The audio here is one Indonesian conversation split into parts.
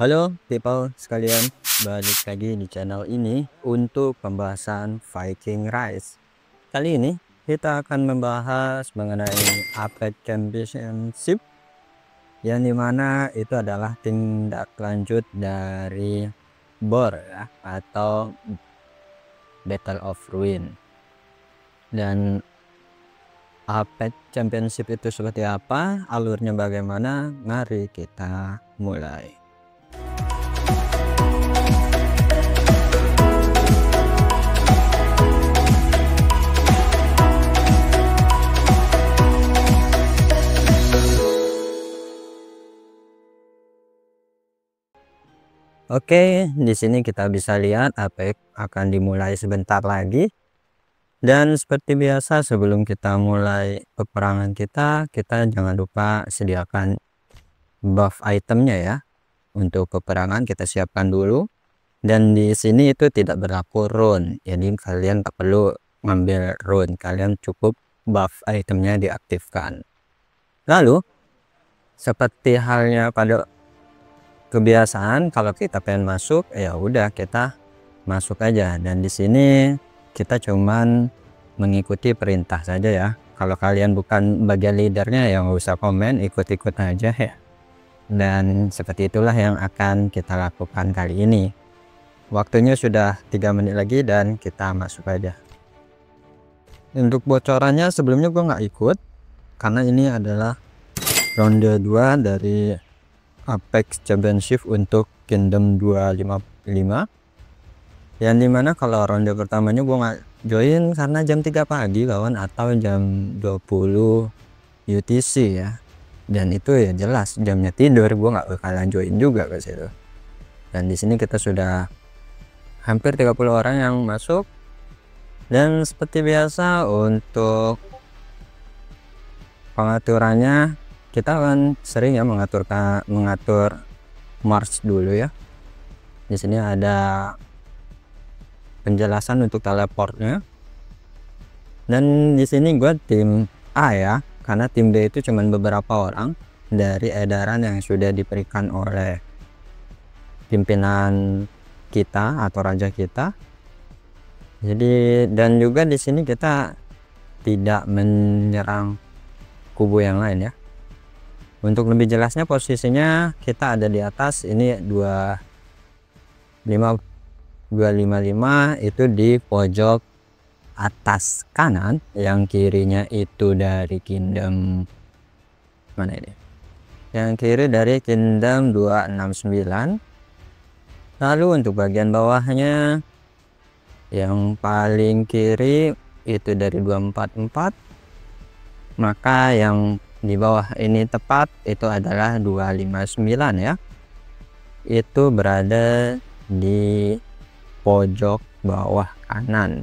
Halo people sekalian, balik lagi di channel ini untuk pembahasan Viking Rise. Kali ini kita akan membahas mengenai Apex Championship, yang dimana itu adalah tindak lanjut dari BOR ya, atau Battle of Ruin. Dan Apex Championship itu seperti apa, alurnya bagaimana, mari kita mulai. Oke, di sini kita bisa lihat Apex akan dimulai sebentar lagi. Dan seperti biasa, sebelum kita mulai peperangan kita jangan lupa sediakan buff itemnya ya. Untuk peperangan kita siapkan dulu. Dan di sini itu tidak berlaku rune, jadi kalian tak perlu ngambil rune, kalian cukup buff itemnya diaktifkan. Lalu seperti halnya pada kebiasaan, kalau kita pengen masuk ya udah kita masuk aja, dan di sini kita cuman mengikuti perintah saja ya. Kalau kalian bukan bagian leadernya ya nggak usah komen, ikut-ikut aja ya. Dan seperti itulah yang akan kita lakukan kali ini. Waktunya sudah 3 menit lagi dan kita masuk aja. Untuk bocorannya sebelumnya gue nggak ikut karena ini adalah ronde 2 dari Apex Championship untuk Kingdom 255, yang dimana kalau ronde pertamanya gue nggak join karena jam 3 pagi kawan, atau jam 20 UTC ya, dan itu ya jelas jamnya tidur, gue nggak bakalan join juga ke situ. Dan di sini kita sudah hampir 30 orang yang masuk, dan seperti biasa untuk pengaturannya kita akan sering ya mengatur march dulu ya. Di sini ada penjelasan untuk teleportnya. Dan di sini gue tim A ya, karena tim B itu cuman beberapa orang dari edaran yang sudah diberikan oleh pimpinan kita atau raja kita. Jadi dan juga di sini kita tidak menyerang kubu yang lain ya. Untuk lebih jelasnya posisinya kita ada di atas ini 255 itu di pojok atas kanan, yang kirinya itu dari Kingdom mana ini? Yang kiri dari Kingdom 269. Lalu untuk bagian bawahnya yang paling kiri itu dari 244, maka yang di bawah ini tepat itu adalah 259 ya, itu berada di pojok bawah kanan.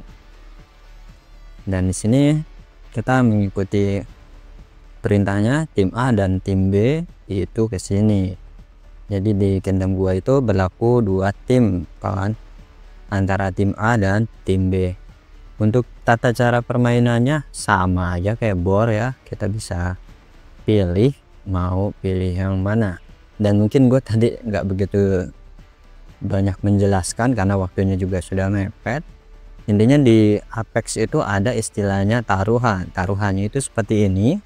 Dan di sini kita mengikuti perintahnya, tim A dan tim B itu ke sini. Jadi di Kingdom gua itu berlaku 2 tim kawan, antara tim A dan tim B. Untuk tata cara permainannya sama aja kayak BOR ya, kita bisa pilih mau pilih yang mana. Dan mungkin gue tadi nggak begitu banyak menjelaskan karena waktunya juga sudah mepet. Intinya di Apex itu ada istilahnya taruhannya itu seperti ini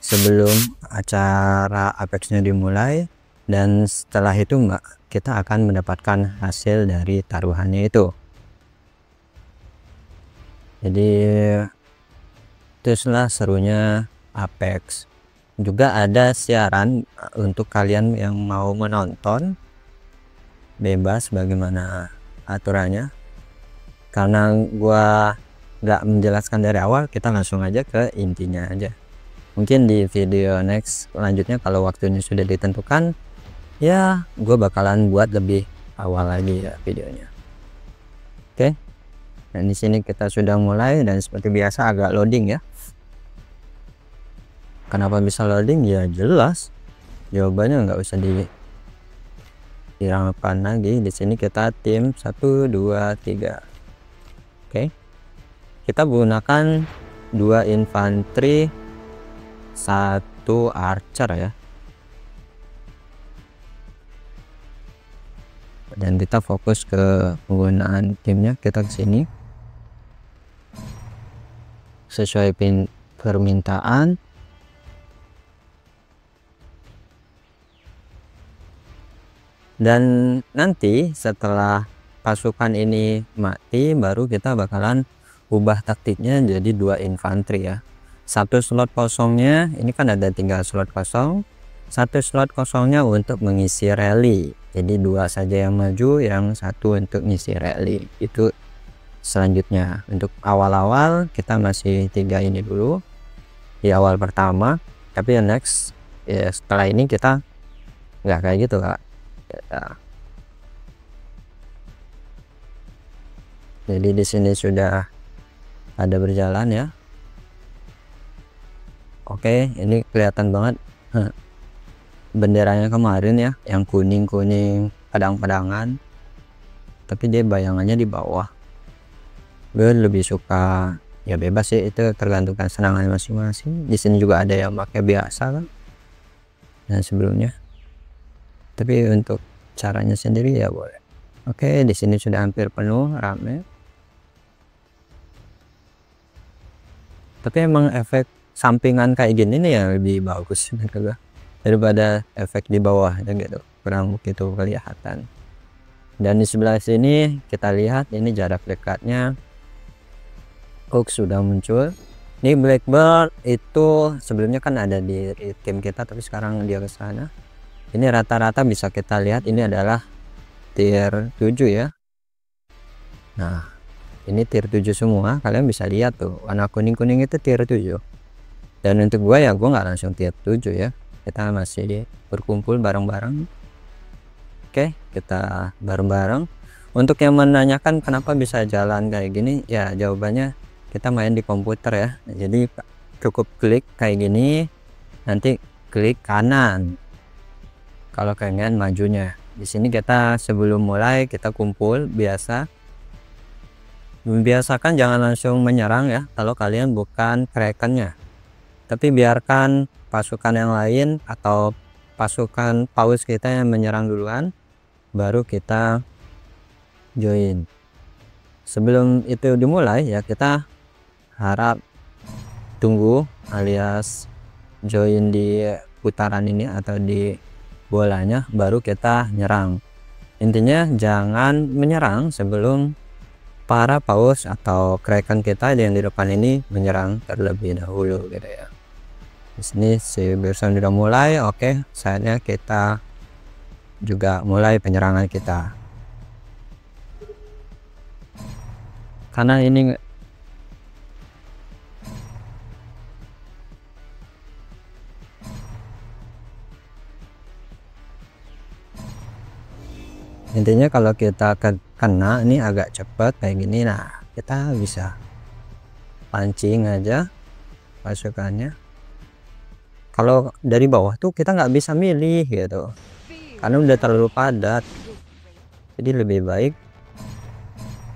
sebelum acara Apexnya dimulai, dan setelah itu kita akan mendapatkan hasil dari taruhannya itu. Jadi itulah serunya Apex. Juga ada siaran untuk kalian yang mau menonton, bebas bagaimana aturannya. Karena gua nggak menjelaskan dari awal, kita langsung aja ke intinya aja. Mungkin di video next selanjutnya kalau waktunya sudah ditentukan ya gue bakalan buat lebih awal lagi ya videonya. Oke. Dan di sini kita sudah mulai, dan seperti biasa agak loading ya. Kenapa bisa loading? Ya jelas jawabannya nggak usah diragukan lagi. Di sini kita tim 1 2 3. Oke. Kita gunakan 2 infanteri 1 archer ya. dan kita fokus ke penggunaan timnya. Kita ke sini sesuai permintaan. Dan nanti setelah pasukan ini mati, baru kita bakalan ubah taktiknya jadi 2 infanteri ya. 1 slot kosongnya, ini kan ada 3 slot kosong, 1 slot kosongnya untuk mengisi rally. Jadi 2 saja yang maju, yang 1 untuk ngisi rally. Itu selanjutnya. Untuk awal-awal kita masih 3 ini dulu di awal pertama, tapi yang next ya setelah ini kita nggak kayak gitu Kak. Ya. Jadi di sini sudah ada berjalan ya. Oke, ini kelihatan banget benderanya kemarin ya, yang kuning-kuning pedang-pedangan, tapi dia bayangannya di bawah. Gue lebih suka ya bebas sih, itu tergantung serangan masing-masing. Di sini juga ada yang pakai biasa kan, dan sebelumnya. Tapi untuk caranya sendiri ya boleh. Oke, di sini sudah hampir penuh, rame. Tapi emang efek sampingan kayak gini nih yang lebih bagus daripada efek di bawah gitu, kurang begitu kelihatan. Dan di sebelah sini kita lihat ini jarak dekatnya Hook sudah muncul. Ini Blackbird itu sebelumnya kan ada di tim kita, tapi sekarang dia ke sana. Ini rata-rata bisa kita lihat ini adalah tier 7 ya. Nah, ini tier 7 semua. Kalian bisa lihat tuh warna kuning-kuning itu tier 7. Dan untuk gua ya gua nggak langsung tier 7 ya. Kita masih berkumpul bareng-bareng. Oke, kita bareng-bareng. Untuk yang menanyakan kenapa bisa jalan kayak gini, ya jawabannya kita main di komputer ya. Jadi cukup klik kayak gini, nanti klik kanan kalau pengen majunya. Di sini kita sebelum mulai kita kumpul biasa. Membiasakan jangan langsung menyerang ya kalau kalian bukan krakennya, tapi biarkan pasukan yang lain atau pasukan paus kita yang menyerang duluan, baru kita join. Sebelum itu dimulai ya kita harap tunggu alias join di putaran ini atau di bolanya, baru kita nyerang. Intinya jangan menyerang sebelum para paus atau kraken kita yang di depan ini menyerang terlebih dahulu gitu ya. Di sini si Berson sudah mulai. Oke, saatnya kita juga mulai penyerangan kita. Karena ini intinya kalau kita kena ini agak cepat kayak gini, nah kita bisa pancing aja pasukannya. Kalau dari bawah tuh kita nggak bisa milih gitu karena udah terlalu padat. Jadi lebih baik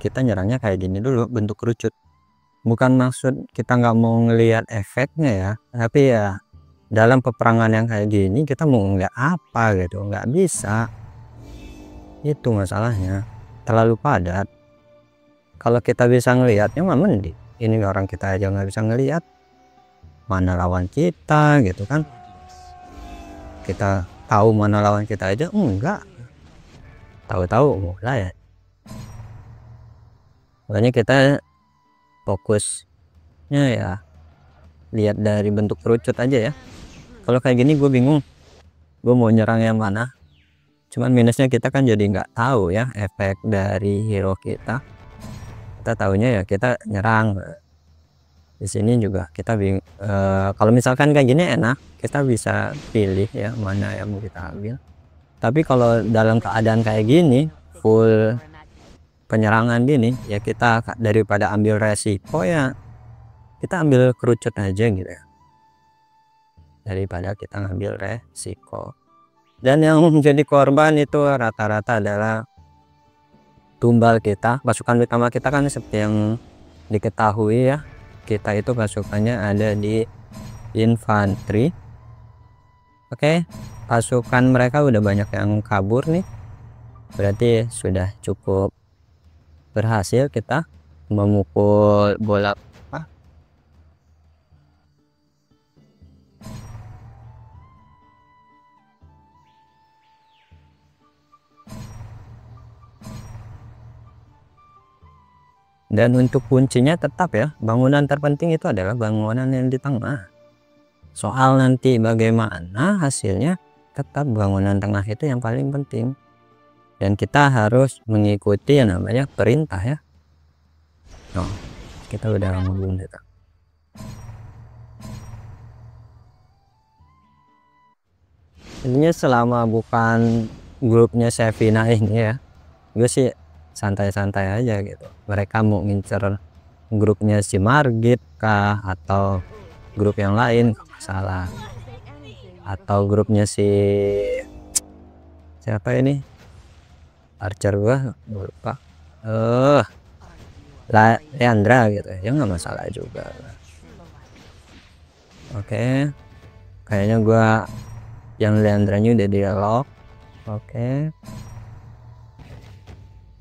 kita nyerangnya kayak gini dulu, bentuk kerucut. Bukan maksud kita nggak mau ngelihat efeknya ya, tapi ya dalam peperangan yang kayak gini kita mau ngeliat apa gitu, nggak bisa. Itu masalahnya, terlalu padat. Kalau kita bisa ngelihatnya mah mending. Ini orang kita aja nggak bisa ngelihat, mana lawan kita gitu kan. Kita tahu mana lawan kita aja enggak, tahu-tahu mulai ya. Makanya kita fokusnya ya lihat dari bentuk kerucut aja ya. Kalau kayak gini gue bingung gue mau nyerang yang mana. Cuman minusnya kita kan jadi nggak tahu ya efek dari hero kita. Kita tahunya ya kita nyerang. Di sini juga kita kalau misalkan kayak gini enak, kita bisa pilih ya mana yang mau kita ambil. Tapi kalau dalam keadaan kayak gini full penyerangan gini ya, kita daripada ambil resiko ya kita ambil kerucut aja gitu ya, daripada kita ngambil resiko. Dan yang menjadi korban itu rata-rata adalah tumbal kita. Pasukan utama kita kan seperti yang diketahui ya, kita itu pasukannya ada di infanteri. Oke, pasukan mereka udah banyak yang kabur nih. berarti sudah cukup berhasil kita memukul bola. Dan untuk kuncinya tetap ya, bangunan terpenting itu adalah bangunan yang di tengah. Soal nanti bagaimana hasilnya, tetap bangunan tengah itu yang paling penting. Dan kita harus mengikuti yang namanya perintah ya. Oh, kita udah ngomong itu. Intinya selama bukan grupnya Sevina ini ya, gue sih santai-santai aja gitu. Mereka mau ngincer grupnya si Margit kah, atau grup yang lain gak masalah, atau grupnya si siapa ini, Archer gua lupa, Leandra gitu ya, nggak masalah juga. Oke, kayaknya gua yang Leandranya udah dialog. Oke,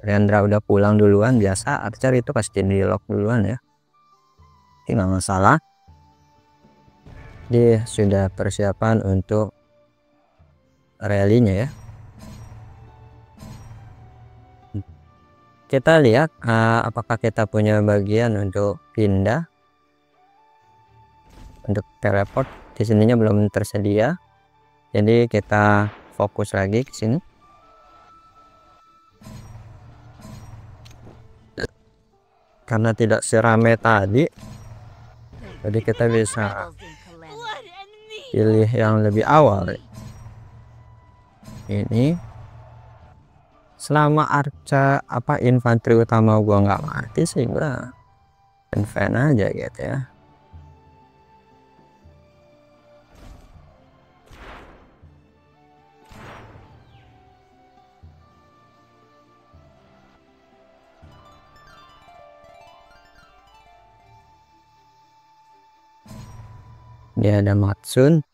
Leandra udah pulang duluan, biasa Archer itu pasti dialog duluan ya, ini nggak masalah. Dia sudah persiapan untuk rallynya ya. Kita lihat apakah kita punya bagian untuk pindah, untuk teleport. Di sininya belum tersedia, jadi kita fokus lagi ke sini. Karena tidak seramai tadi, jadi kita bisa pilih yang lebih awal. Ini selama arca infanteri utama gua nggak mati sih, gua fan aja gitu ya. Dia ada Matsun.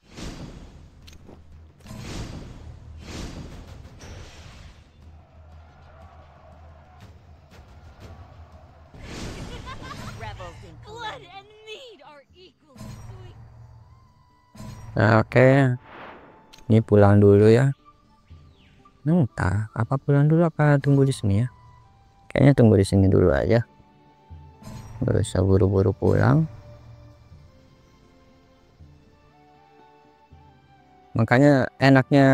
Nah, oke. Ini pulang dulu ya. Entah apa pulang dulu apa tunggu di sini ya. Kayaknya tunggu di sini dulu aja. Nggak usah buru-buru pulang. Makanya enaknya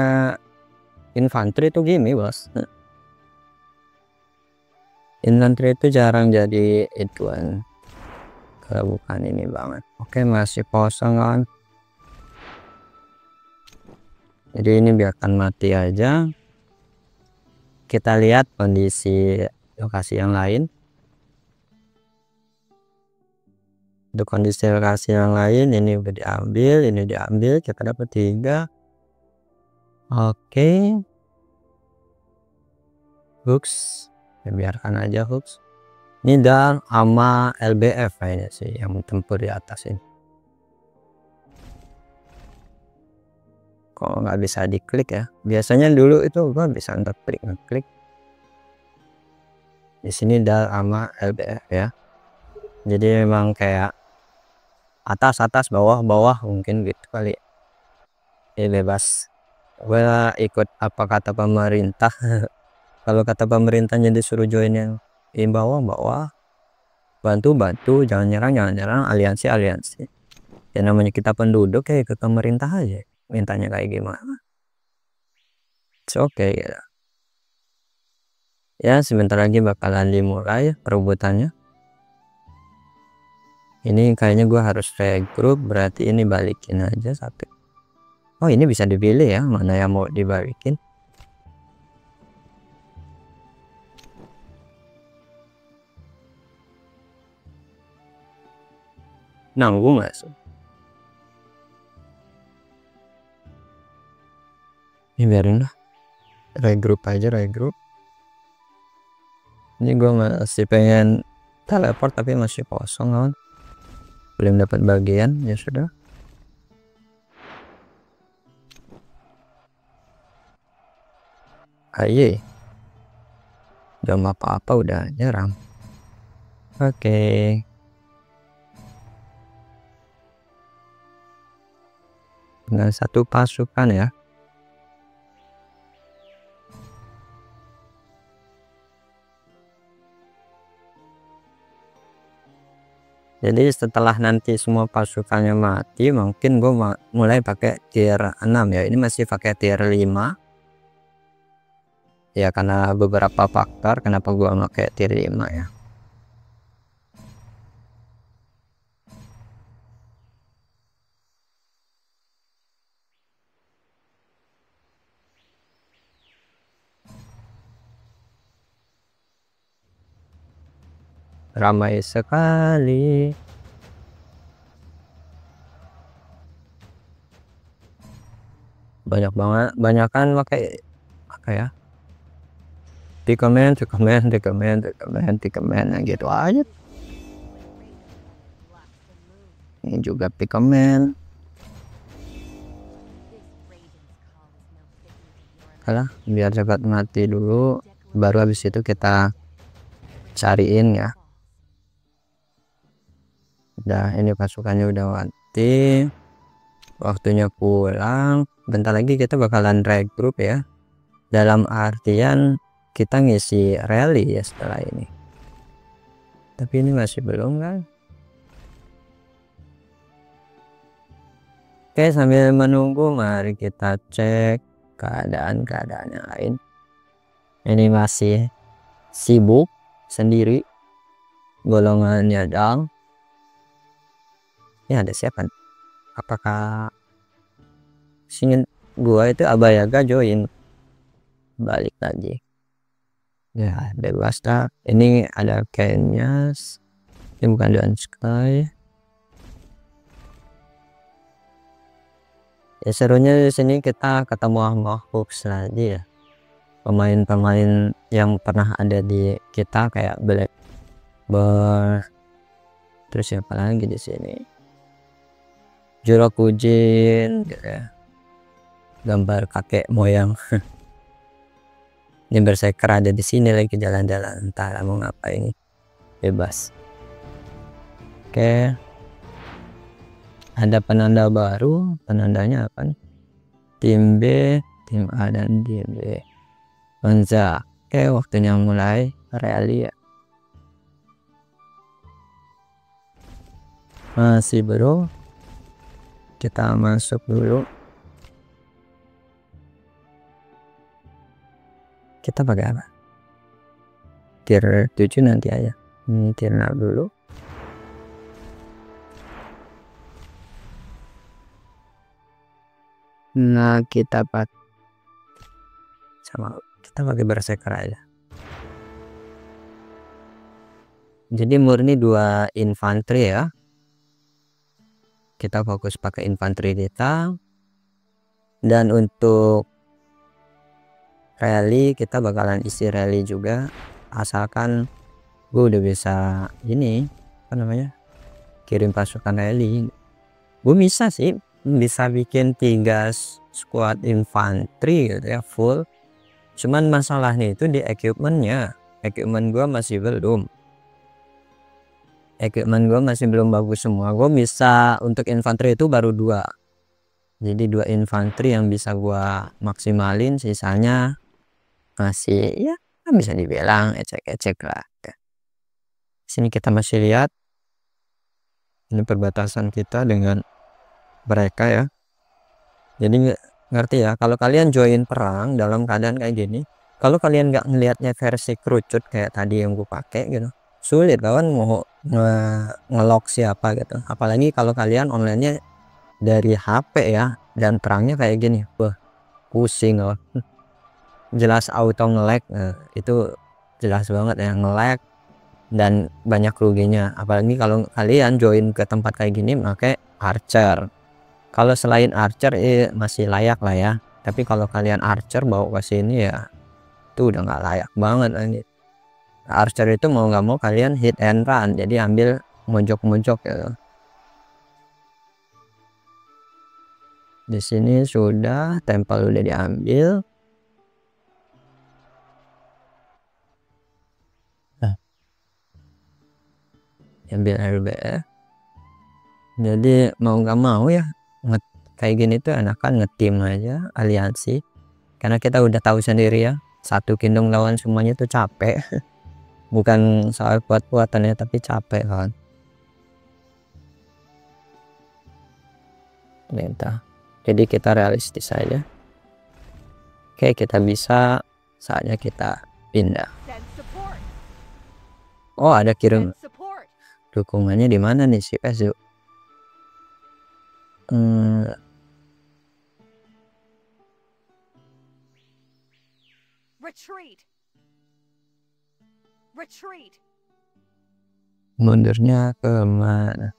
infanteri itu gini bos. Infanteri itu jarang jadi ituan kalau bukan ini banget. Oke, masih kosong kan. Jadi ini biarkan mati aja. Kita lihat kondisi lokasi yang lain. Untuk kondisi lokasi yang lain, ini udah diambil, ini diambil, kita dapat 3. Oke. Hooks, ya, biarkan aja Hooks. Ini dan sama LBF kayaknya sih yang tempur di atas ini. Kok nggak bisa diklik ya? Biasanya dulu itu gua bisa ngeklik. Di sini dal sama LBF ya. Jadi memang kayak atas bawah mungkin gitu kali. Ya bebas. Gue ikut apa kata pemerintah. Kalau kata pemerintahnya disuruh join yang bawah, bantu, jangan nyerang, aliansi. Ya namanya kita penduduk kayak ke pemerintah aja, mintanya kayak gimana. Oke ya. Ya sebentar lagi bakalan dimulai perebutannya. Ini kayaknya gua harus regroup, berarti ini balikin aja satu. Oh ini bisa dipilih ya mana yang mau dibalikin. Nanggung nggak sih? Ini biarin lah, regroup aja. Ini gue masih pengen teleport tapi masih kosong kan, belum dapat bagian. Ya sudah, aye jam apa-apa udah nyerang. Oke. Dengan satu pasukan ya. Jadi setelah nanti semua pasukannya mati, mungkin gue mulai pakai tier 6 ya. Ini masih pakai tier 5 ya, karena beberapa faktor kenapa gue pakai tier 5 ya. Ramai sekali. Banyak banget, banyak kan pakai apa ya, Pikemen gitu aja. Ini juga Pikemen. Kalah biar cepat mati dulu, baru habis itu kita cariin ya. Udah, ini pasukannya udah mati, waktunya pulang. Bentar lagi kita bakalan regroup ya, dalam artian kita ngisi rally ya setelah ini. Tapi ini masih belum kan. Oke, sambil menunggu mari kita cek keadaan yang lain. Ini masih sibuk sendiri, golongannya down ya. Ada siapa? Apakah singin gua itu Abayaga join balik lagi ya? Bebas dah. Ini ada kayaknya ini bukan Dawn Sky ya. Serunya di sini kita ketemu sama Hoops lagi ya, pemain-pemain yang pernah ada di kita kayak Blackbird. Terus siapa lagi di sini? Jorokujin gitu ya, gambar kakek moyang. Ini Berserker ada di sini lagi jalan-jalan, entah mau ngapain, bebas. Oke, ada penanda baru. Penandanya apa nih? Tim B, tim A, dan tim B. Banza. Oke, waktunya mulai rally ya. Masih bro, kita masuk dulu. Kita pakai apa? Tier 7 nanti aja. Ini tier 6 dulu. Nah, kita pakai Berserker aja. Jadi murni 2 infanteri ya. Kita fokus pakai infanteri kita. Dan untuk rally kita bakalan isi rally juga, asalkan gue udah bisa ini apa namanya, kirim pasukan rally. Gue bisa sih, bisa bikin 3 squad infanteri gitu ya, full. Cuman masalahnya itu di equipmentnya. Equipment gue masih belum bagus semua. Gue bisa untuk infanteri itu baru 2, jadi 2 infanteri yang bisa gue maksimalin, sisanya masih ya bisa dibilang ecek-ecek lah. Sini kita masih lihat ini perbatasan kita dengan mereka ya. Jadi ngerti ya, kalau kalian join perang dalam keadaan kayak gini, kalau kalian nggak ngelihatnya versi kerucut kayak tadi yang gue pakai gitu, sulit kawan mau ngelok siapa gitu. Apalagi kalau kalian onlinenya dari HP ya, dan perangnya kayak gini, wah pusing loh. Jelas auto nge-lag, itu jelas banget ya, nge-lag dan banyak ruginya. Apalagi kalau kalian join ke tempat kayak gini pakai archer. Kalau selain archer masih layak lah ya, tapi kalau kalian archer bawa ke sini ya itu udah nggak layak banget ini. Archer itu mau nggak mau kalian hit and run, jadi ambil mojok-mojok ya. Di sini sudah temple udah diambil. ambil LBF. Jadi mau nggak mau ya kayak gini tuh enakan ngetim aja aliansi, karena kita udah tahu sendiri ya, satu kingdom lawan semuanya tuh capek. Bukan soal kuat-kuatannya tapi capek kan. Jadi kita realistis aja. Oke, kita bisa, saatnya kita pindah. Oh, ada kirim dukungannya di mana nih si Pesu? Mundurnya ke mana?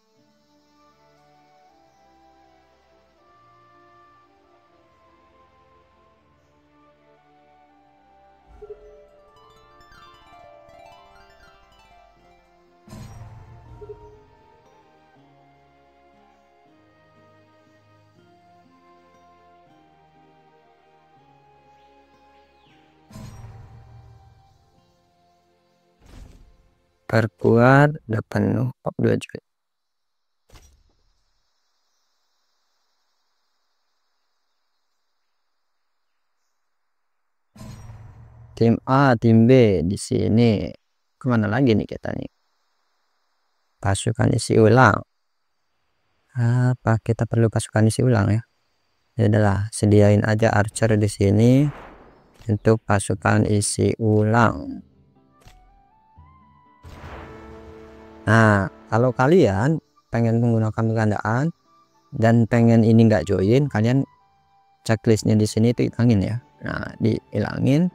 Perkuat udah penuh 42 juta. Tim A, tim B di sini. Kemana lagi nih kita nih? Pasukan isi ulang. Apa kita perlu pasukan isi ulang ya? Ya udahlah, sediain aja archer di sini untuk pasukan isi ulang. Nah, kalau kalian pengen menggunakan penggandaan dan pengen ini nggak join, kalian checklistnya di sini itu hilangin ya. Nah, dihilangin,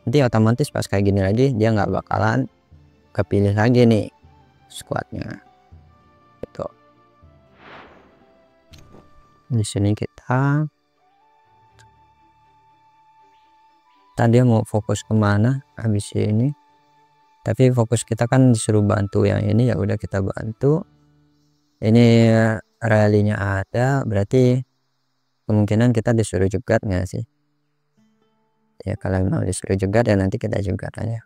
nanti otomatis pas kayak gini lagi dia nggak bakalan kepilih lagi nih squadnya. Gitu. Di sini kita tadi mau fokus kemana habis ini, tapi fokus kita kan disuruh bantu yang ini, ya udah kita bantu. Ini rally-nya ada, berarti kemungkinan kita disuruh jegat nggak sih? Ya kalau mau disuruh jegat ya nanti kita jegat aja.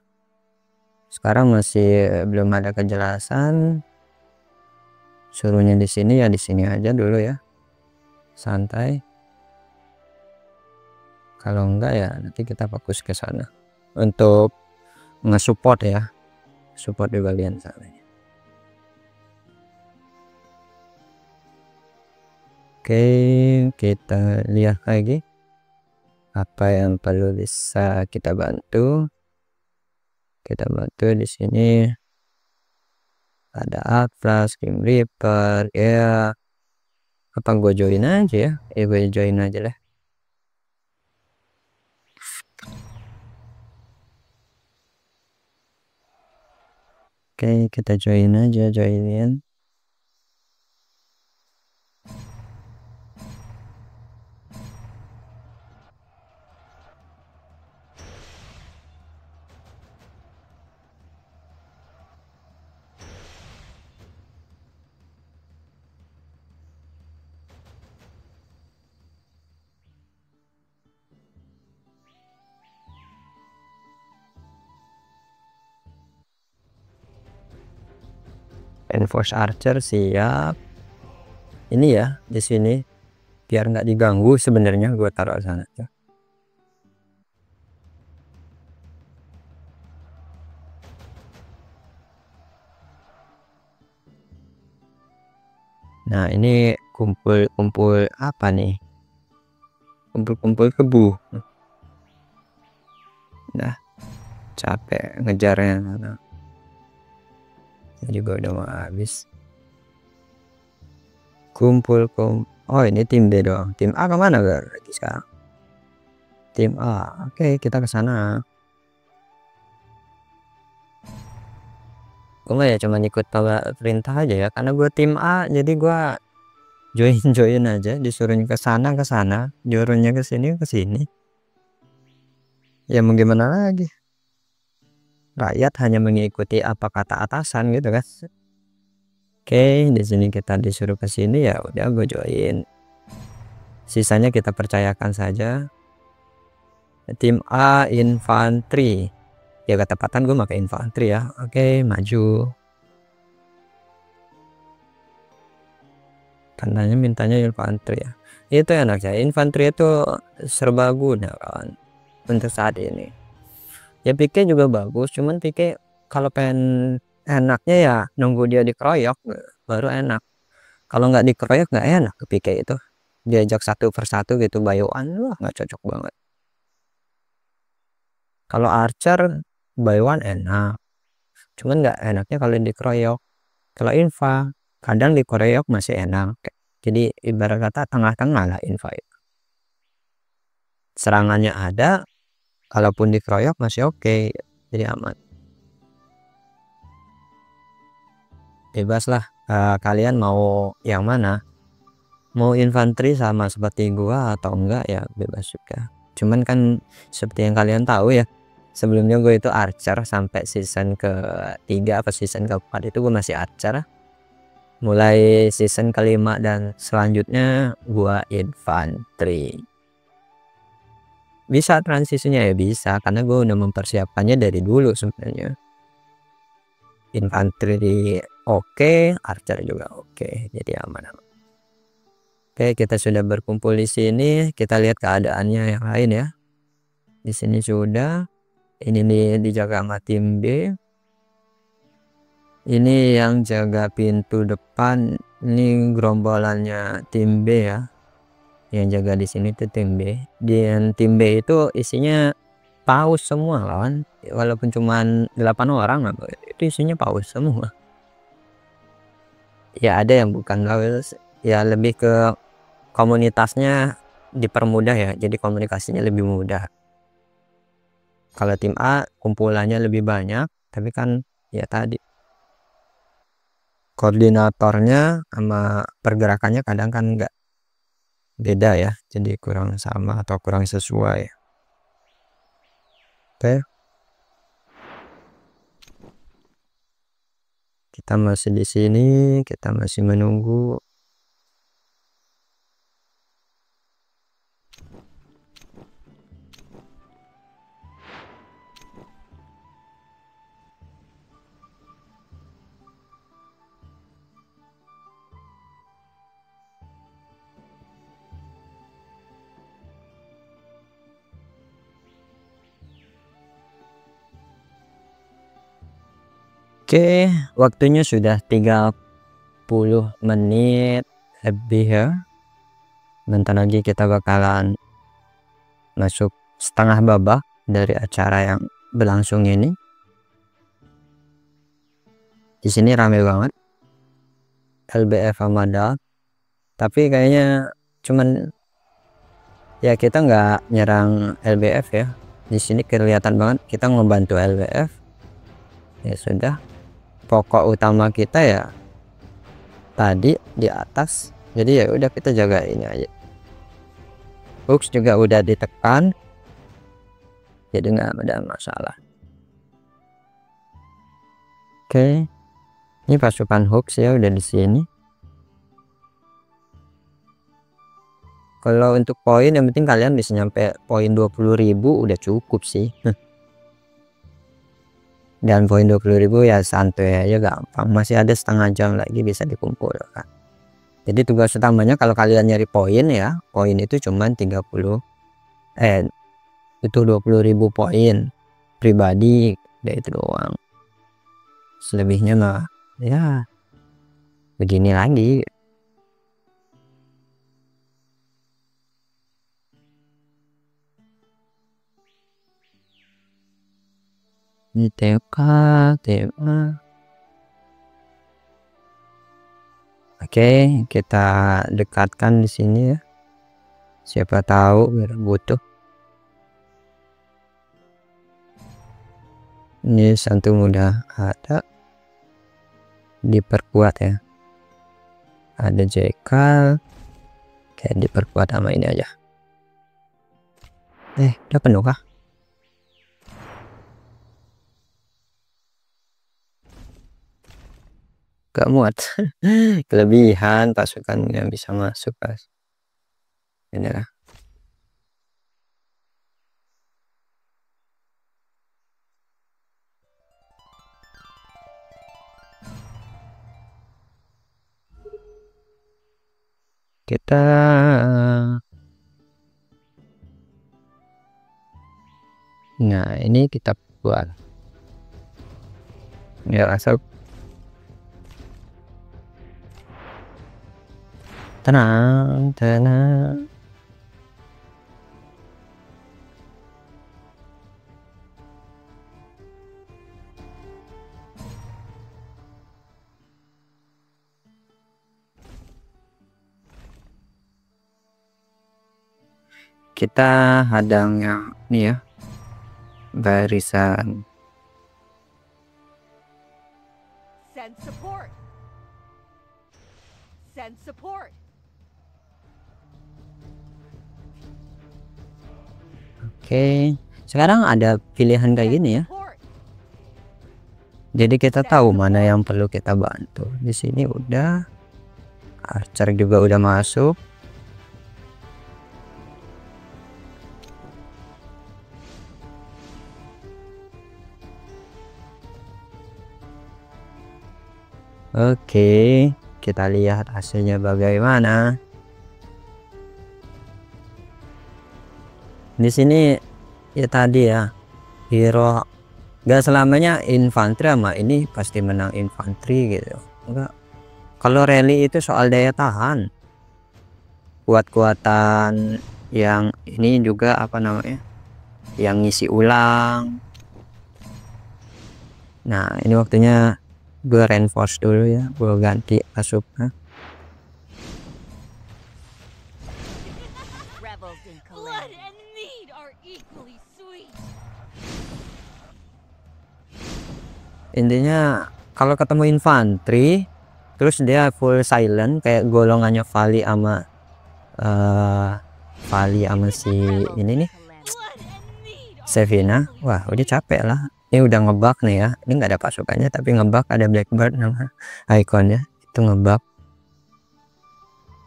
Sekarang masih belum ada kejelasan. Suruhnya di sini ya di sini aja dulu ya, santai. Kalau enggak ya nanti kita fokus ke sana untuk nge-support ya, support di bagian sana. Oke, kita lihat lagi apa yang perlu bisa kita bantu. Kita bantu di sini ada Atlas, Grim Reaper ya. Apa gue join aja ya? Gue join aja lah. Oke, kita join aja, joinin. Enforce Archer siap. Ini ya di sini biar nggak diganggu, sebenarnya gue taruh sana aja. Nah ini kumpul apa nih? Kumpul kebu. Nah capek ngejarnya. Jadi gue udah mau habis. Oh ini tim B doang. Tim A kemana lagi sekarang? Tim A. Oke, kita ke sana. Gue ya cuma ikut perintah aja ya, karena gue tim A, jadi gue join aja, disuruh ke sana, jurunya ke sini. Ya mau gimana lagi? Rakyat hanya mengikuti apa kata atasan gitu kan. Oke, di sini kita disuruh ke sini, ya udah gue join. Sisanya kita percayakan saja. Tim A infanteri. Ya ketepatan gue pakai infanteri ya. Oke, maju. Katanya mintanya infanteri ya. Itu enaknya infanteri itu serbaguna kawan untuk saat ini. Ya PK juga bagus, cuman PK kalau pengen enaknya ya nunggu dia dikeroyok baru enak. Kalau nggak dikeroyok nggak enak ke PK itu. Diajak satu persatu gitu bayuan, wah nggak cocok banget. Kalau Archer bayuan enak, cuman nggak enaknya kalau dikeroyok. Kalau Infa kadang dikeroyok masih enak. Jadi ibarat kata tengah-tengah lah Infa itu. Serangannya ada, kalaupun dikeroyok masih oke, jadi aman. Bebas lah, kalian mau yang mana? Mau infanteri sama seperti gua atau enggak ya bebas juga. Cuman kan seperti yang kalian tahu ya, sebelumnya gue itu archer sampai season ke-3 apa season ke-4 itu gue masih archer. Mulai season ke-5 dan selanjutnya gua infanteri. Bisa transisinya ya bisa, karena gue udah mempersiapkannya dari dulu sebenarnya. Infanteri oke, archer juga oke, jadi aman. Oke, kita sudah berkumpul di sini. Kita lihat keadaannya yang lain ya. Di sini sudah. Ini dijaga sama tim B. Ini yang jaga pintu depan. Ini gerombolannya tim B ya. Yang jaga di sini tuh tim B. Dan tim B itu isinya paus semua lawan. Walaupun cuman 8 orang itu isinya paus semua. Ya ada yang bukan paus. Ya lebih ke komunitasnya dipermudah ya, jadi komunikasinya lebih mudah. Kalau tim A kumpulannya lebih banyak, tapi kan ya tadi koordinatornya sama pergerakannya kadang kan nggak beda ya, jadi kurang sama atau kurang sesuai. Oke, kita masih di sini, kita masih menunggu. Oke, waktunya sudah 30 menit lebih ya. Bentar lagi kita bakalan masuk setengah babak dari acara yang berlangsung ini. Di sini rame banget. LBF sama Dark, tapi kayaknya cuman ya kita nggak nyerang LBF ya. Di sini kelihatan banget kita ngebantu LBF. Ya sudah, pokok utama kita ya tadi di atas, jadi ya udah kita jaga ini aja. Hooks juga udah ditekan, jadi nggak ada masalah. Oke, ini pasukan Hooks ya udah di sini. Kalau untuk poin yang penting kalian bisa nyampe poin 20.000 udah cukup sih. Dan poin 20.000 ya santai aja, gampang, masih ada setengah jam lagi bisa dikumpulkan. Jadi tugas utamanya kalau kalian nyari poin ya, poin itu cuman 20.000 poin pribadi, udah itu doang. Selebihnya mah ya begini lagi. Ini TK. Oke, kita dekatkan di sini ya. Siapa tahu biar butuh. Ini santung udah ada, diperkuat ya. Ada Jekal, kayak diperkuat sama ini aja. Udah penuh kah? Gak muat. Kelebihan pasukan yang bisa masuk pas. Ini lah. kita nah ini kita buat ya asal tenang tenang. Kita hadang yang ini ya, barisan. Send support. Send support. Oke, sekarang ada pilihan kayak gini ya. Jadi kita tahu mana yang perlu kita bantu. Di sini udah, archer juga udah masuk. Oke, kita lihat hasilnya bagaimana. Di sini ya tadi ya, hero gak selamanya infanteri sama ini pasti menang infanteri gitu. Enggak. Kalau rally itu soal daya tahan, kuat-kuatan yang ini juga apa namanya, yang ngisi ulang. Nah ini waktunya gue reinforce dulu ya, gue ganti pasuknya. Intinya kalau ketemu infanteri terus dia full silent kayak golongannya Vali sama si ini nih Sevina, wah udah capek lah. Ini udah ngebug nih ya, ini nggak ada pasukannya tapi ngebug, ada Blackbird nama ikonnya itu ngebug.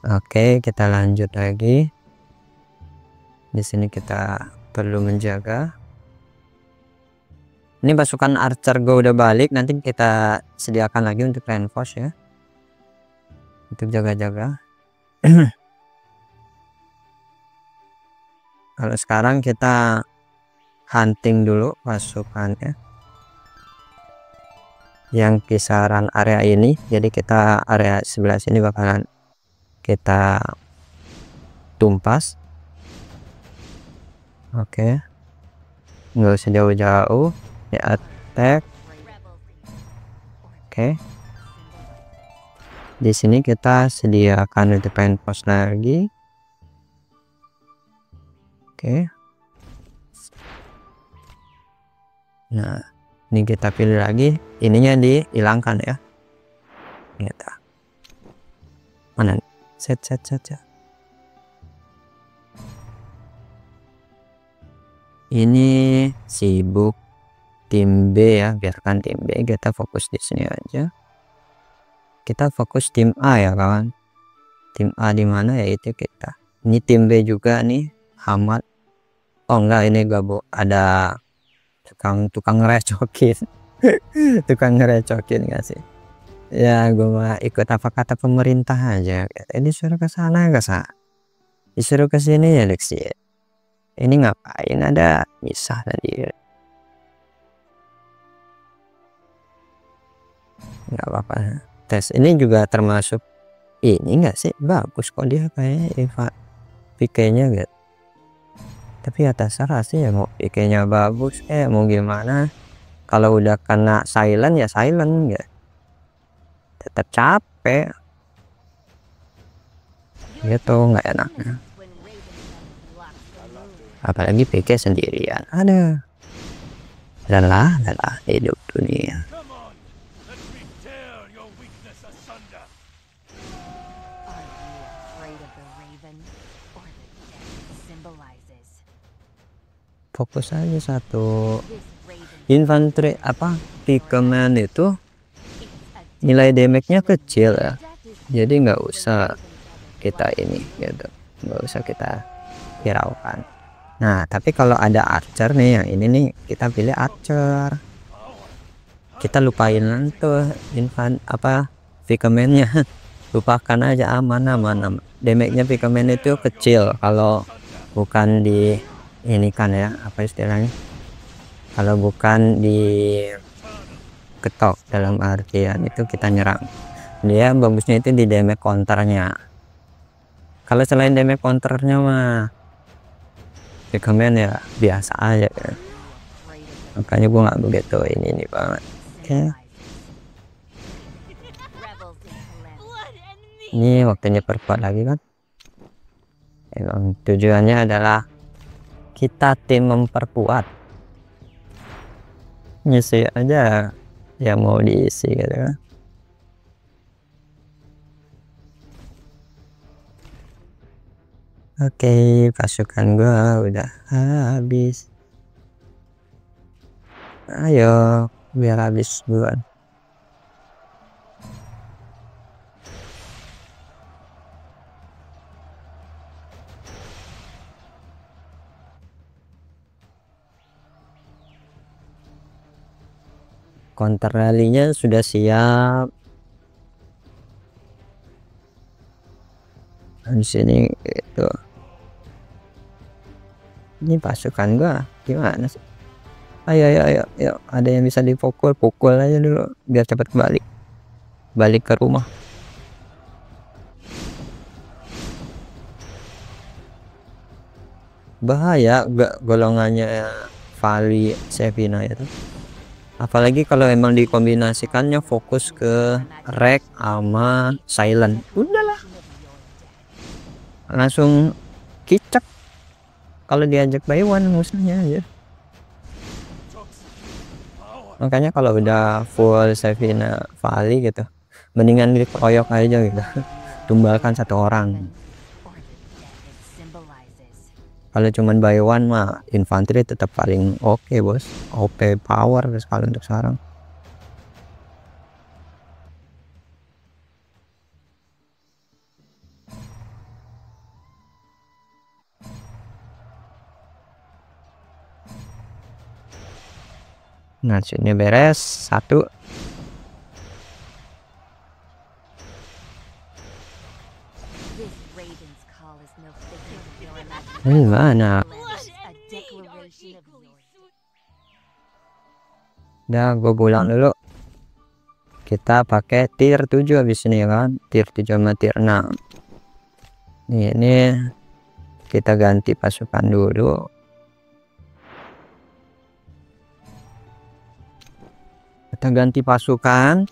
Oke, kita lanjut lagi. Di sini kita perlu menjaga. Ini pasukan archer gue udah balik, nanti kita sediakan lagi untuk reinforce ya, untuk jaga-jaga. Kalau sekarang kita hunting dulu pasukannya yang kisaran area ini, jadi kita area sebelah sini bakalan kita tumpas. Oke, nggak usah jauh-jauh ya, attack. Oke, di sini kita sediakan untuk reinforce lagi. Oke, nah ini kita pilih lagi, ininya dihilangkan ya, gitu. Mana set. Ini sibuk tim B ya, biarkan tim B, kita fokus di sini aja. Kita fokus tim A ya kawan. Tim A di mana ya, itu kita. Ini tim B juga nih, Hamad. Oh enggak, ini gabung ada tukang ngerecokin. Tukang ngerecokin nggak sih? Ya gue mah ikut apa kata pemerintah aja. Ini disuruh ke sana ke sana, disuruh ke sini ya Lexi. Ini ngapain ada misah tadi? Nggak apa-apa. Tes ini juga termasuk ini enggak sih, bagus kok dia kayaknya Eva PK-nya gitu. Tapi ya terserah sih ya, mau PK-nya bagus mau gimana, kalau udah kena silent ya silent ya, tetap capek gitu, nggak enaknya. Apalagi PK sendirian, ada lelah hidup dunia. Fokus aja satu infanteri apa pikeman itu nilai damage-nya kecil ya, jadi nggak usah kita ini gitu, nggak usah kita hiraukan. Nah tapi kalau ada archer nih, yang ini nih kita pilih archer, kita lupain tuh infant apa pikemannya. Lupakan aja, aman. damage-nya pikamen itu kecil kalau bukan di ini kan ya, apa istilahnya, kalau bukan di ketok, dalam artian itu kita nyerang. Dia bagusnya itu di damage counternya. Kalau selain damage counternya mah pikamen ya biasa aja kan. Makanya gua nggak begitu ini banget. Oke, ini waktunya perkuat lagi kan. Emang tujuannya adalah kita tim memperkuat, ngisi aja yang mau diisi gitu kan. Oke, pasukan gua udah habis. Ayo, biar habis duluan. Counter rally-nya sudah siap. Di sini itu. Ini pasukan gua gimana sih? Ayo, ayo, ayo, ayo. Ada yang bisa dipukul, pukul aja dulu biar cepat balik ke rumah. Bahaya gak golongannya Vali Sevina itu, apalagi kalau emang dikombinasikannya fokus ke Rek sama Silent, udahlah langsung kicak kalau diajak by one musuhnya aja. Makanya kalau udah full Sevina Vali gitu, mendingan dikeroyok aja gitu. Tumbalkan satu orang. Kalau cuman by one mah infanteri tetap paling oke bos, OP power sekali untuk sekarang. Nah sini beres satu. Mana? Udah gue pulang dulu. Kita pakai tier 7 habis ini kan, tier 7 sama tier 6. Ini kita ganti pasukan dulu. Kita ganti pasukan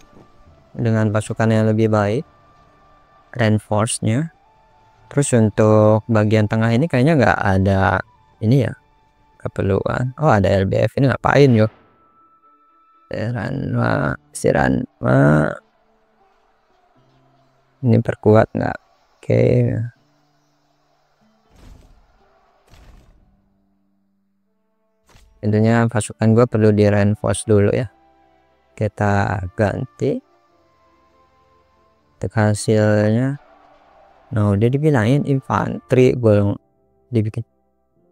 dengan pasukan yang lebih baik, reinforce-nya. Terus untuk bagian tengah ini kayaknya nggak ada ini ya, keperluan. Oh ada LBF, ini ngapain yuk? Siranma ini perkuat nggak? Oke. Intinya pasukan gue perlu di reinforce dulu ya. Kita ganti untuk hasilnya. Nah udah dibilangin infanteri, gue dibikin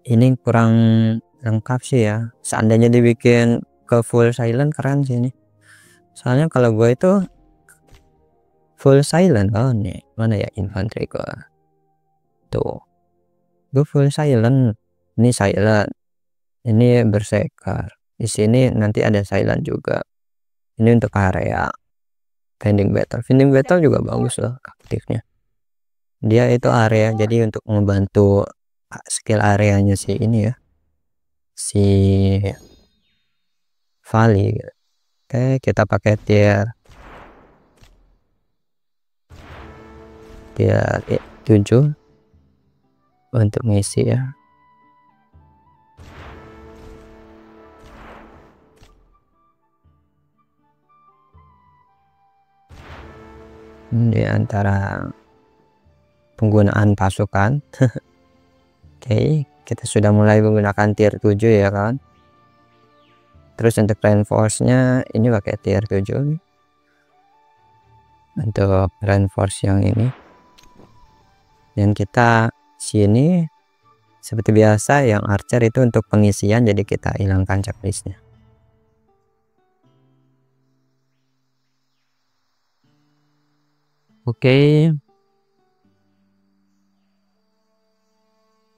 ini kurang lengkap sih ya. Seandainya dibikin ke full silent keren sih ini. Soalnya kalau gue itu full silent. Oh nih mana ya infanteri gue tuh, gue full silent. Ini silent, ini berserker. Di sini nanti ada silent juga. Ini untuk area Fending Battle juga bagus loh aktifnya. Dia itu area jadi untuk membantu skill areanya si ini ya, si Vali gitu. Oke kita pakai tier 7 untuk ngisi ya. Di antara penggunaan pasukan. Oke kita sudah mulai menggunakan tier 7 ya kan. Terus untuk reinforce nya ini pakai tier 7 nih. Untuk reinforce yang ini, dan kita sini seperti biasa yang archer itu untuk pengisian, jadi kita hilangkan checklistnya. Oke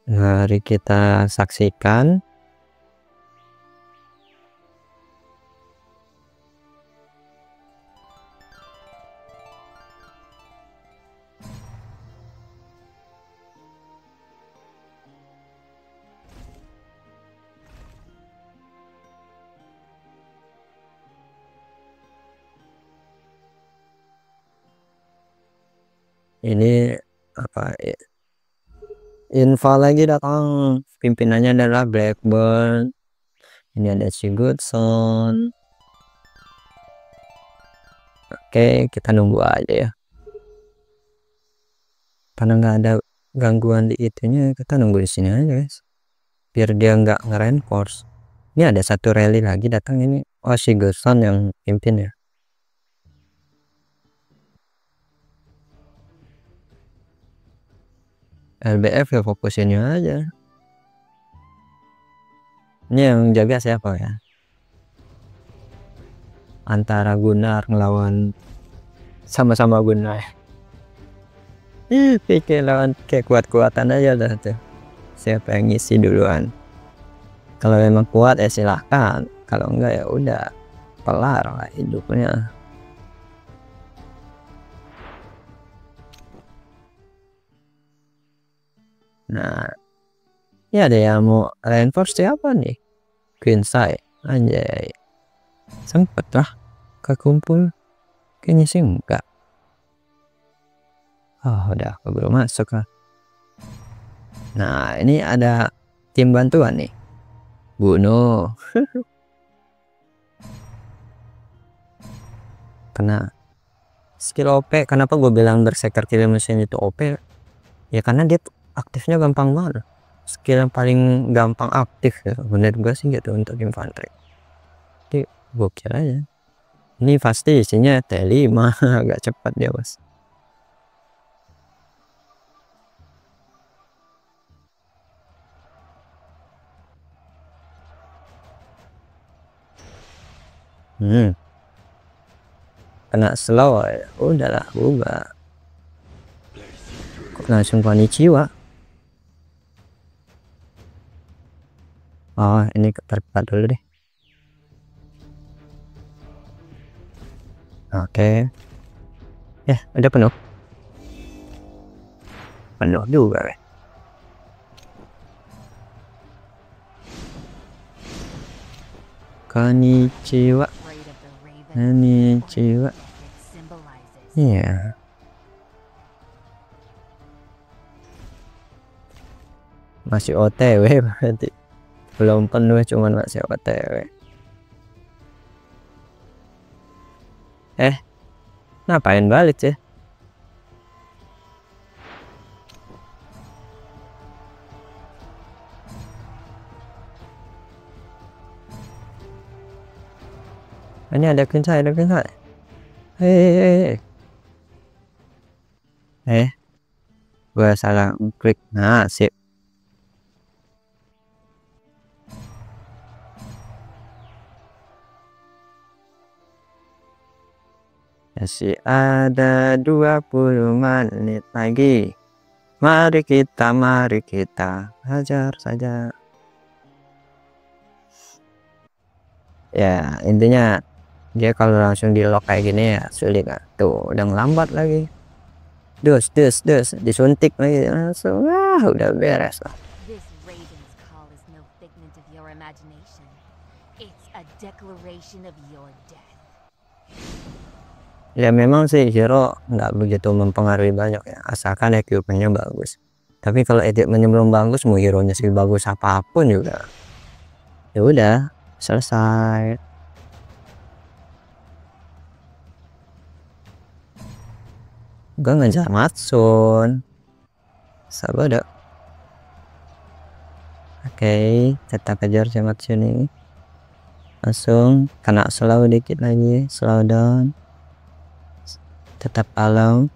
Mari kita saksikan. Ini apa ya? Info lagi datang, pimpinannya adalah Blackburn. Ini ada Sigurdsson. Oke, kita nunggu aja ya, karena nggak ada gangguan di itunya. Kita nunggu di sini aja guys, biar dia nggak nge-reinforce. Ini ada satu rally lagi datang ini. Oh, Sigurdsson yang pimpin ya. LBF ya fokusinnya aja. Ini yang jaga siapa ya? Antara Gunnar ngelawan, sama-sama Gunnar. Pikir lawan kayak kuat-kuatan aja dah tuh. Siapa yang ngisi duluan? Kalau memang kuat ya silahkan. Kalau enggak ya udah kelar lah hidupnya. Nah, ini ada yang mau reinforce siapa nih? Queenside, anjay. Sempet lah kekumpul. Kayaknya sih enggak. Oh, udah keburu masuk lah. Nah, ini ada tim bantuan nih. Bunuh. Kena skill OP. Kenapa gue bilang berserker kill mesin itu OP? Ya karena dia aktifnya gampang banget. Skill yang paling gampang aktif ya. Bener gue sih gitu untuk infanteri. Jadi gokil aja. Ini pasti isinya T5. Agak cepat dia bos. Kena slow ya. Udahlah ubah. Kok langsung konnichiwa. Oh, ini terpat dulu deh. Oke. Ya, udah penuh. Penuh juga ya. Konnichiwa. Konnichiwa. Iya. Masih OTW berarti. Belum penuh, cuman masih OTW. Ngapain balik sih? Ini ada Queenside, ada Queenside. Gua salah klik. Nah, sip. Masih ada 20 menit lagi. Mari kita hajar saja. Ya, intinya dia kalau langsung di lock kayak gini ya sulit kan. Tuh, udah lambat lagi. Dus, disuntik lagi langsung. Udah beres lah. This Raven's call is no figment of your imagination. It's a declaration of your death. Ya memang sih hero nggak begitu mempengaruhi banyak ya, asalkan equipmentnya bagus. Tapi kalau equipmentnya belum bagus, mau hero nya sih bagus apapun juga, ya udah selesai. Gue ngejar Matsun, sabar deh. Oke, tetap kejar si Matsun ini. Langsung kena slow dikit lagi, slow down. Tetap alam.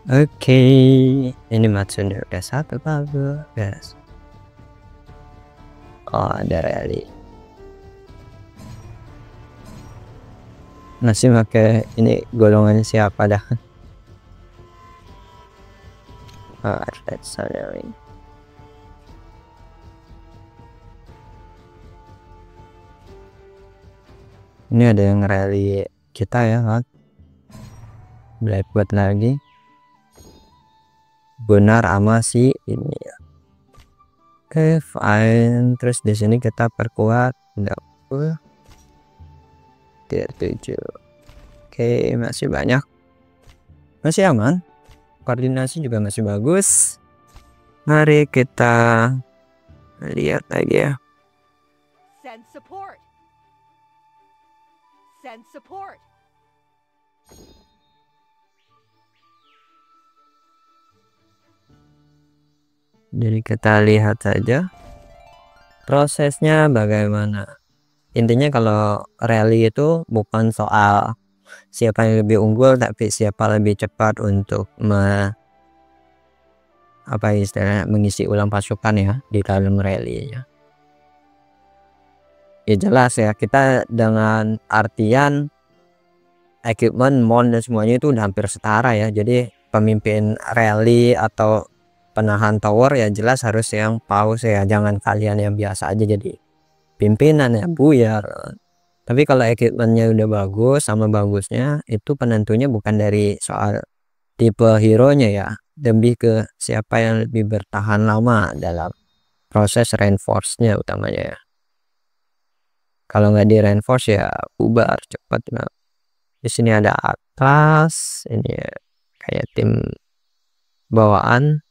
Oke, ini Matsunda udah satu bagus. Oh, ada rally. Masih pakai ini golongannya siapa dah? Let's salary. Ini ada yang rally kita ya kan? Buat lagi. Benar ama si ini ya. Oke, fine. Terus di sini kita perkuat. Tier 7. Oke, masih banyak. Masih aman. Koordinasi juga masih bagus. Mari kita lihat lagi ya. Send support. Send support. Jadi kita lihat saja prosesnya bagaimana. Intinya kalau rally itu bukan soal siapa yang lebih unggul, tapi siapa lebih cepat untuk mengisi ulang pasukan ya di dalam rally ya. Ya jelas ya, kita dengan artian equipment, mon dan semuanya itu udah hampir setara ya. Jadi pemimpin rally atau penahan tower ya jelas harus yang paus ya, jangan kalian yang biasa aja jadi pimpinan ya, buyar. Tapi kalau equipmentnya udah bagus, sama bagusnya itu penentunya bukan dari soal tipe hero nya ya, lebih ke siapa yang lebih bertahan lama dalam proses reinforce nya utamanya ya. Kalau nggak di reinforce ya bubar cepat. Nah, di sini ada Atlas, ini ya, kayak tim bawaan.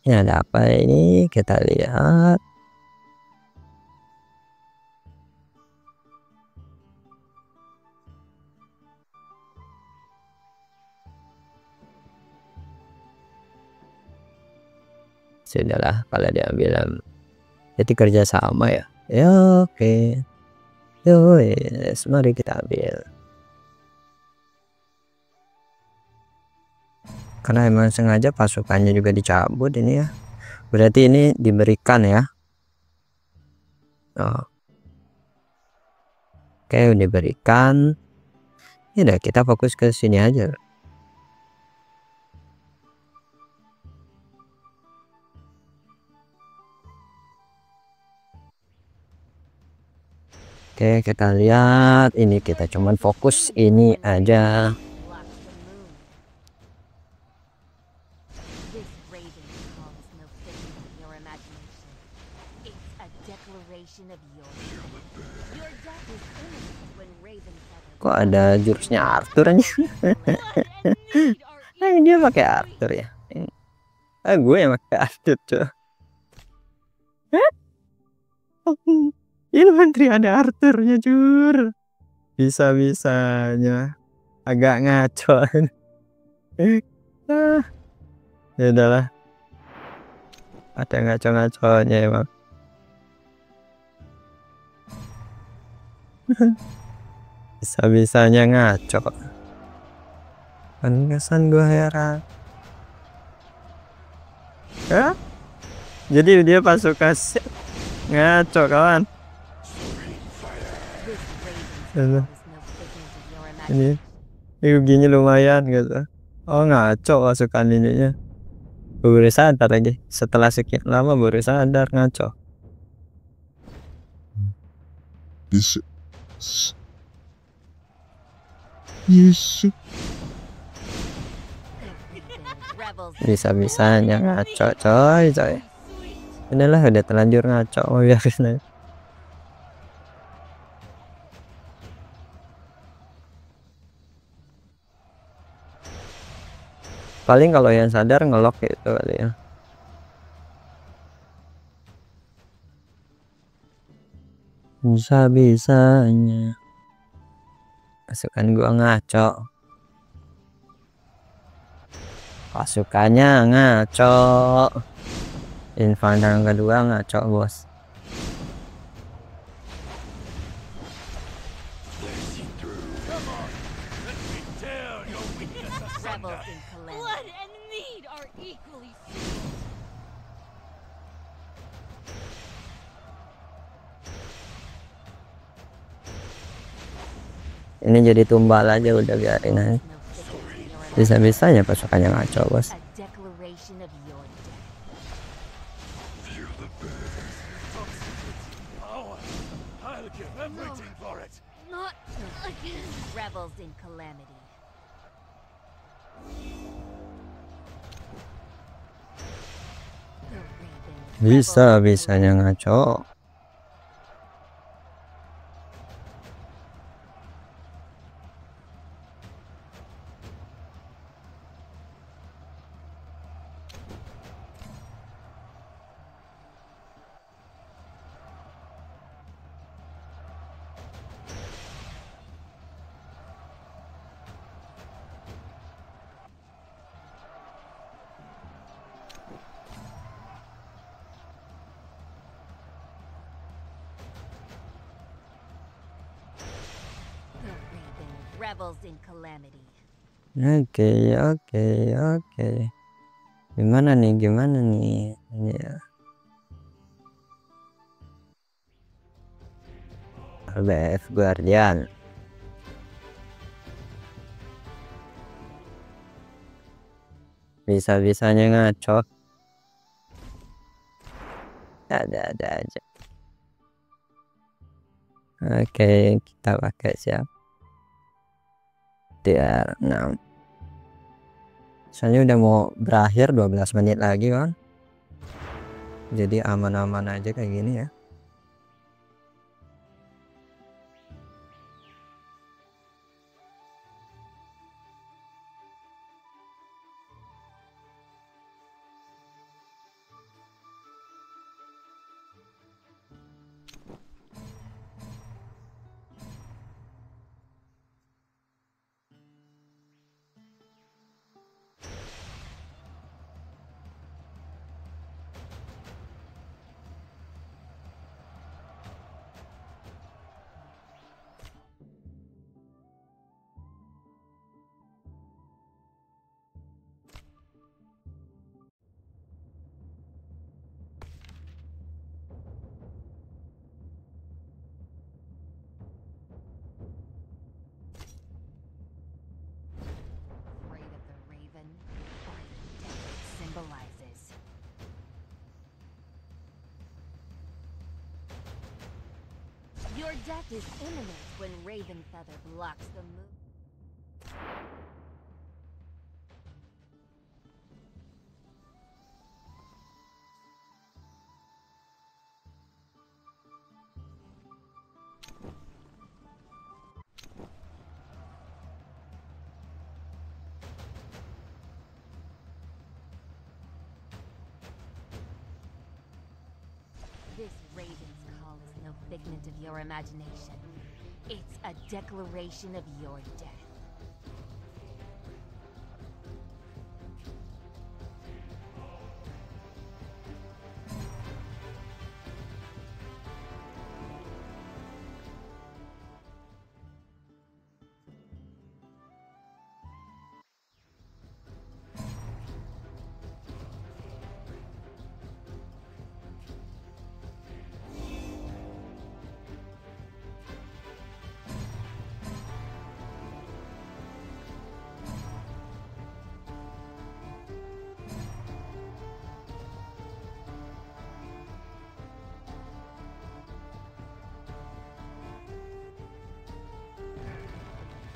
Ini ada apa ini? Kita lihat. Sudahlah kalau diambil. Jadi kerjasama ya. Ya oke. Yes, mari kita ambil. Karena emang sengaja pasukannya juga dicabut ini ya. Berarti ini diberikan ya. Oh. Oke, diberikan. Ya udah, kita fokus ke sini aja. Oke, kita lihat ini, kita cuman fokus ini aja. Kok ada jurusnya Arthur aja? Dia pakai Arthur ya. Gue yang pakai Arthur cuy. Ini menteri ada Arthurnya jur. Bisa-bisanya agak ngaco. Ya udahlah. Ada ngaco-ngaconya emang. Bisa-bisanya ngaco. Pantesan gue heran. Jadi dia pasukan ngaco kawan. Ini ruginya lumayan gitu. Oh ngaco pasukan ininya. Baru sadar lagi. Setelah sekian lama baru sadar ngaco. Bisa-bisanya ngaco coy. Inilah udah terlanjur ngaco, mau biarin aja. Paling kalau yang sadar ngelok gitu kali ya. Bisa-bisanya pasukan gua ngaco. Pasukannya ngaco. Infanter yang kedua ngaco bos. Rebels in calamity. Blood and mead are equally sweet. Ini jadi tumbal aja, udah biarin aja. Bisa-bisanya pasukannya ngaco, bos. A declaration of your death. Feel the burn. Power. I'll give everything for it. Not again. Rebels in calamity. The Raven. Bisa-bisanya ngaco. The Raven. Rebels in calamity. Oke. Gimana nih? Ya. BF Guardian. Bisa-bisanya ngaco. Ada aja. Oke, kita pakai siap. DR6. Soalnya udah mau berakhir 12 menit lagi kan. Jadi aman-aman aja kayak gini ya. Afraid of the Raven, or the death it symbolizes. Your death is imminent when Raven Feather blocks the moon. This Raven's call is no figment of your imagination. It's a declaration of your death.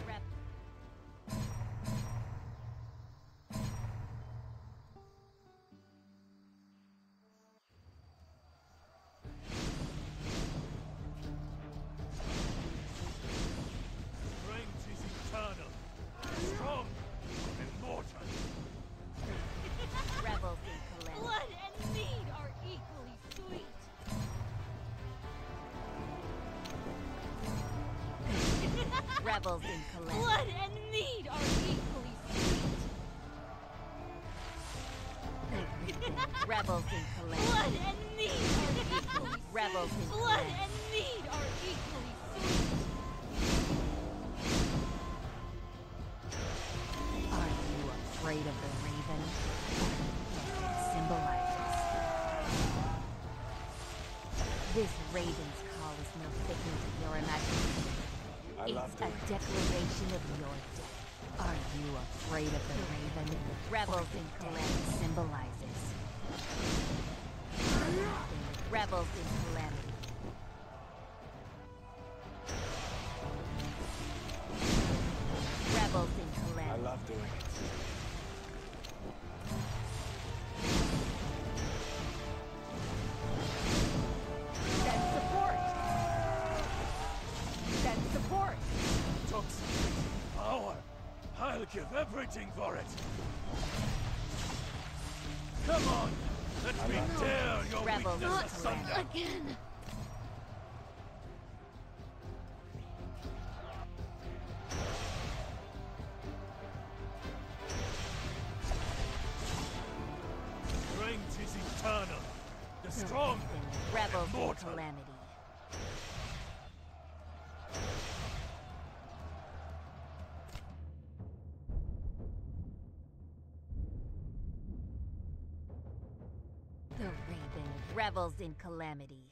Rep. Strength is eternal. Strong. Immortal. Rebels in calamity. Blood and mead are equally sweet. Rebels in calamity. Blood and mead are equally sweet. Rebels in calamity. Blood and mead are equally Rebels in Blood calamity. and mead are equally sweet. Are you This raven's call is no figment of your imagination. I love It's a doing it. declaration of your death. Are you afraid of the raven? Rebels in calamity symbolizes. Rebels in calamity. Rebels in I calamity. love doing it. Send support! Send support! Toxic power. I'll give everything for it. Come on, let me tear your Rebels weakness in asunder. calamity. Again! Strength is eternal. The strong Rebels in immortal. calamity. The raven revels in calamity.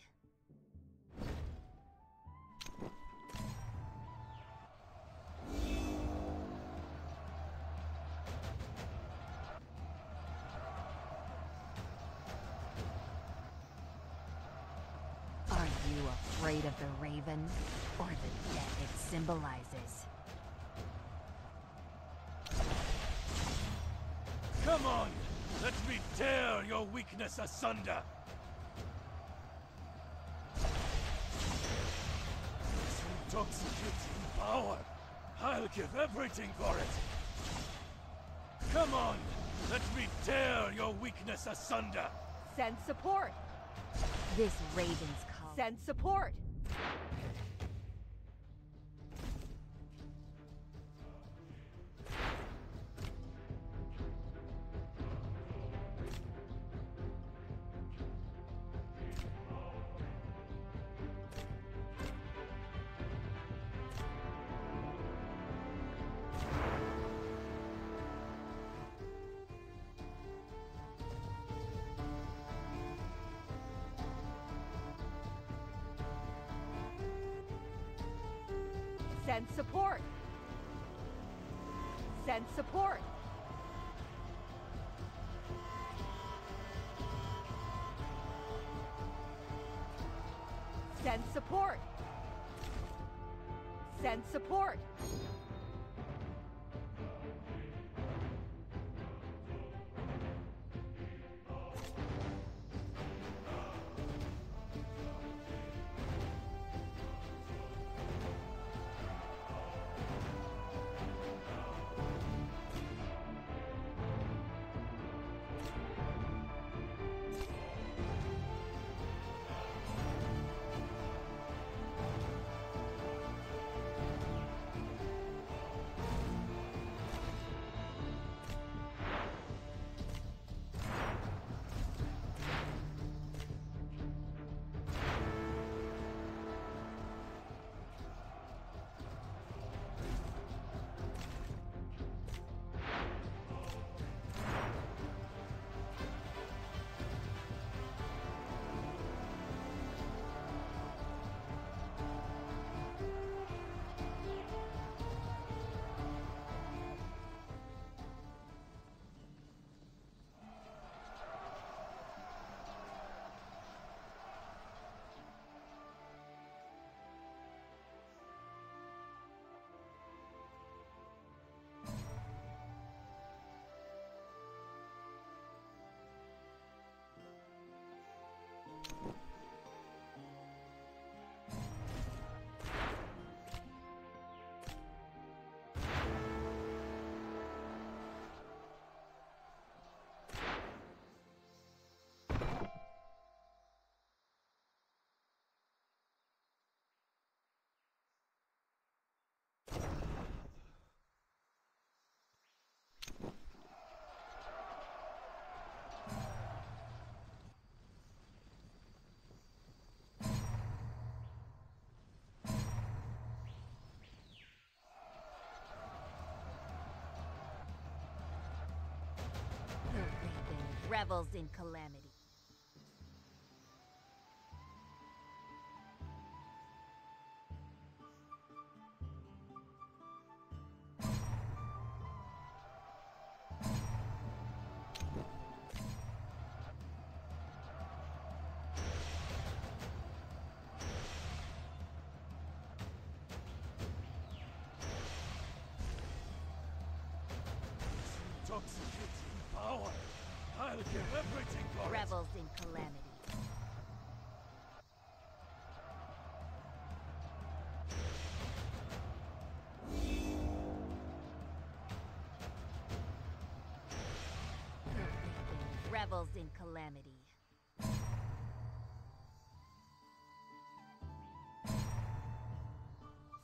Are you afraid of the raven or the death it symbolizes? Come on, let me tear your weakness asunder. This intoxicating power. I'll give everything for it. Come on, let me tear your weakness asunder. Send support! This raven's call. Send support! Send support! Send support! Send support! Send support! The raven revels in calamity. intoxicating power. I'll give everything for it. Rebels in calamity. Rebels in calamity.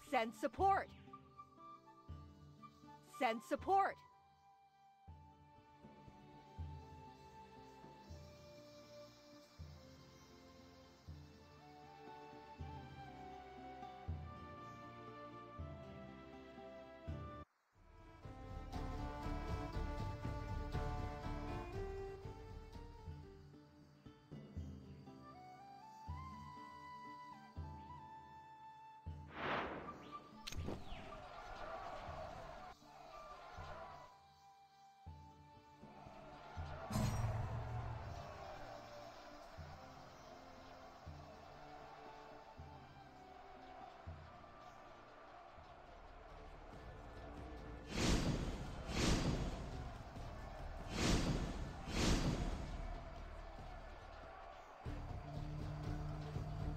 Send support! Send support!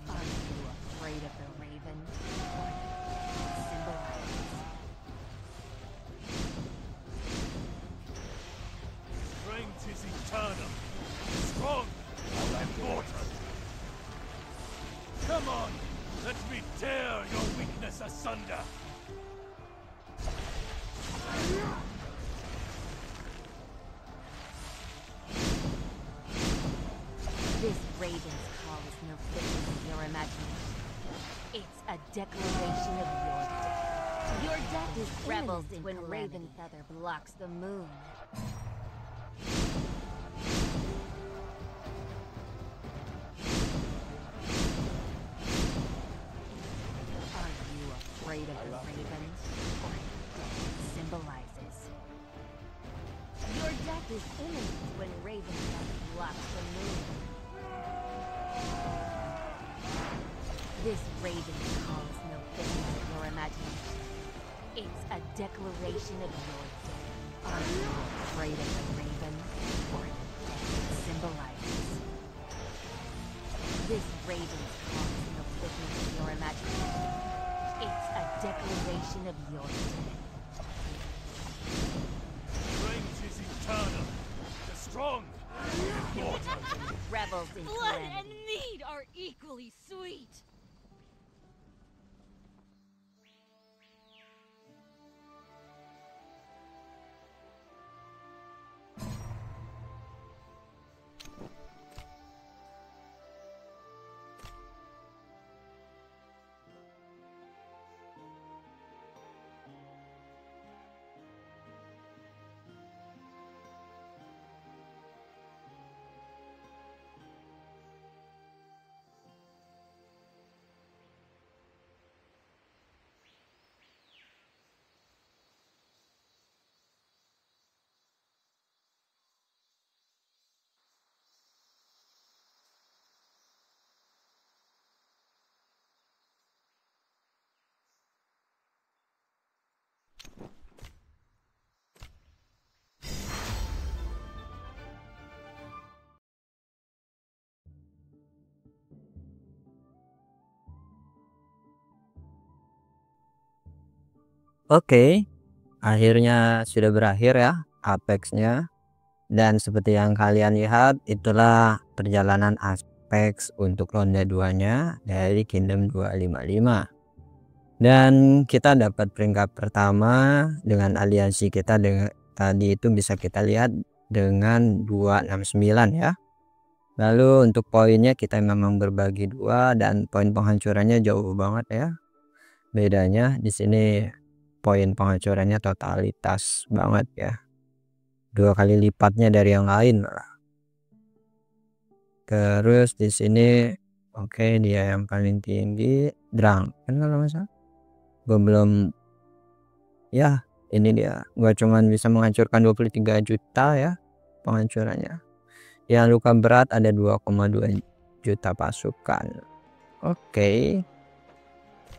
Are you afraid of the raven? Or it symbolizes? Strength is eternal, strong and immortal. Come on, let me tear your weakness asunder. This raven's call is no figment of your imagination. It's a declaration of your death. Your death is rebels in when Raven Feather blocks the moon. Are you afraid of the ravens? Or death symbolizes? Your death is imminent when Raven Feather blocks the moon. This raven's call is no figment of your imagination. It's a declaration of your death. Are you afraid of the raven? Or death symbolizes? This raven's call is no figment of your imagination. It's a declaration of your death. Strength is eternal, the strong and immortal. Rebels in Blood and calamity. mead are equally sweet! Oke, akhirnya sudah berakhir ya Apex-nya. Dan seperti yang kalian lihat, itulah perjalanan Apex untuk ronde 2-nya dari Kingdom 255. Dan kita dapat peringkat pertama dengan aliansi kita dengan tadi itu bisa kita lihat dengan 269 ya. Lalu untuk poinnya kita memang berbagi dua dan poin penghancurannya jauh banget ya. Bedanya di sini poin penghancurannya totalitas banget ya. 2 kali lipatnya dari yang lain lah. Terus di sini oke, dia yang paling tinggi Drang kan kalau nggak salah. Gue belum ya, ini dia gua cuman bisa menghancurkan 23 juta ya penghancurannya. Yang luka berat ada 2,2 juta pasukan. Oke.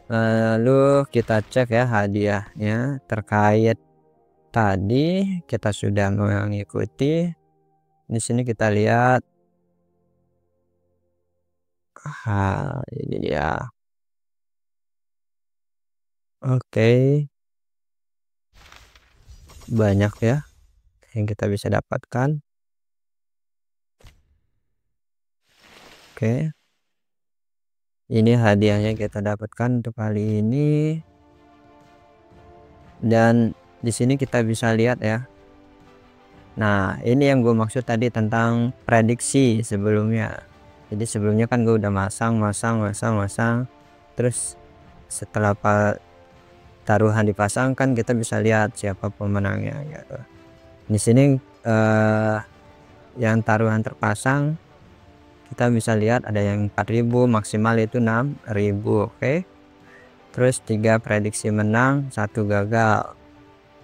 Lalu kita cek ya hadiahnya terkait tadi kita sudah mengikuti. Di sini kita lihat, ini dia. Oke, banyak ya yang kita bisa dapatkan. Oke, ini hadiahnya kita dapatkan untuk kali ini. Dan di sini kita bisa lihat ya. Nah, ini yang gue maksud tadi tentang prediksi sebelumnya. Jadi sebelumnya kan gue udah masang. Terus setelah taruhan dipasang kan kita bisa lihat siapa pemenangnya gitu. Di sini yang taruhan terpasang kita bisa lihat ada yang 4.000, maksimal itu 6.000. Oke. Terus 3 prediksi menang, 1 gagal.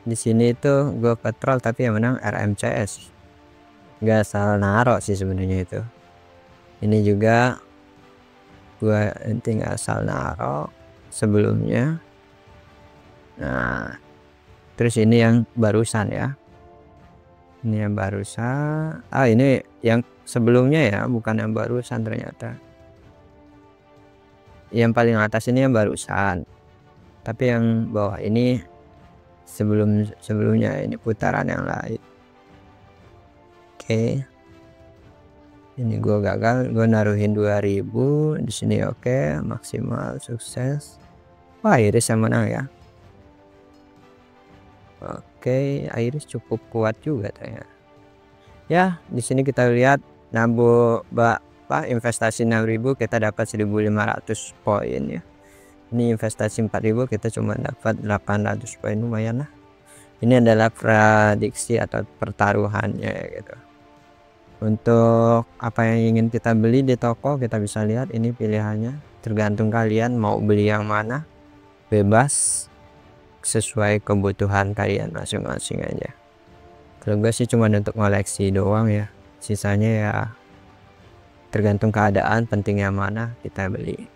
Di sini itu gue petrol tapi yang menang RMCS. Nggak salah naruh sih sebenarnya itu. Ini juga gue tinggal asal naruh sebelumnya. Nah, terus ini yang barusan ya. Ini yang barusan. Ini yang sebelumnya ya, bukan yang barusan ternyata. Yang paling atas ini yang barusan. Tapi yang bawah ini sebelumnya, ini putaran yang lain. Oke. Ini gue gagal, gue naruhin 2.000 di sini. Oke, maksimal sukses. Wah, Iris yang menang ya. Oke, Iris cukup kuat juga ternyata. Ya, di sini kita lihat investasi 6.000 kita dapat 1.500 poin ya. Ini investasi 4.000 kita cuma dapat 800 poin, lumayan lah. Ini adalah prediksi atau pertaruhannya gitu. Untuk apa yang ingin kita beli di toko kita bisa lihat ini pilihannya, tergantung kalian mau beli yang mana, bebas sesuai kebutuhan kalian masing-masing aja. Kalau gue sih cuma untuk koleksi doang ya, sisanya ya tergantung keadaan, pentingnya mana kita beli.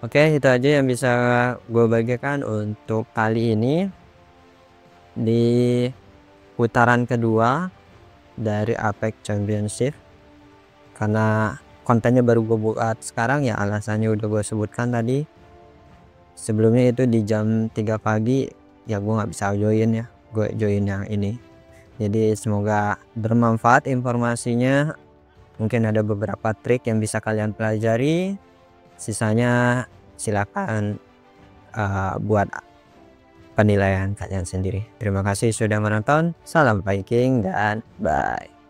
Oke, itu aja yang bisa gue bagikan untuk kali ini di putaran kedua dari Apex Championship. Karena kontennya baru gue buat sekarang ya, alasannya udah gue sebutkan tadi. Sebelumnya itu di jam 3 pagi ya gue nggak bisa join ya, gue join yang ini. Jadi semoga bermanfaat informasinya. Mungkin ada beberapa trik yang bisa kalian pelajari, sisanya silakan buat penilaian kalian sendiri. Terima kasih sudah menonton, salam Viking dan bye.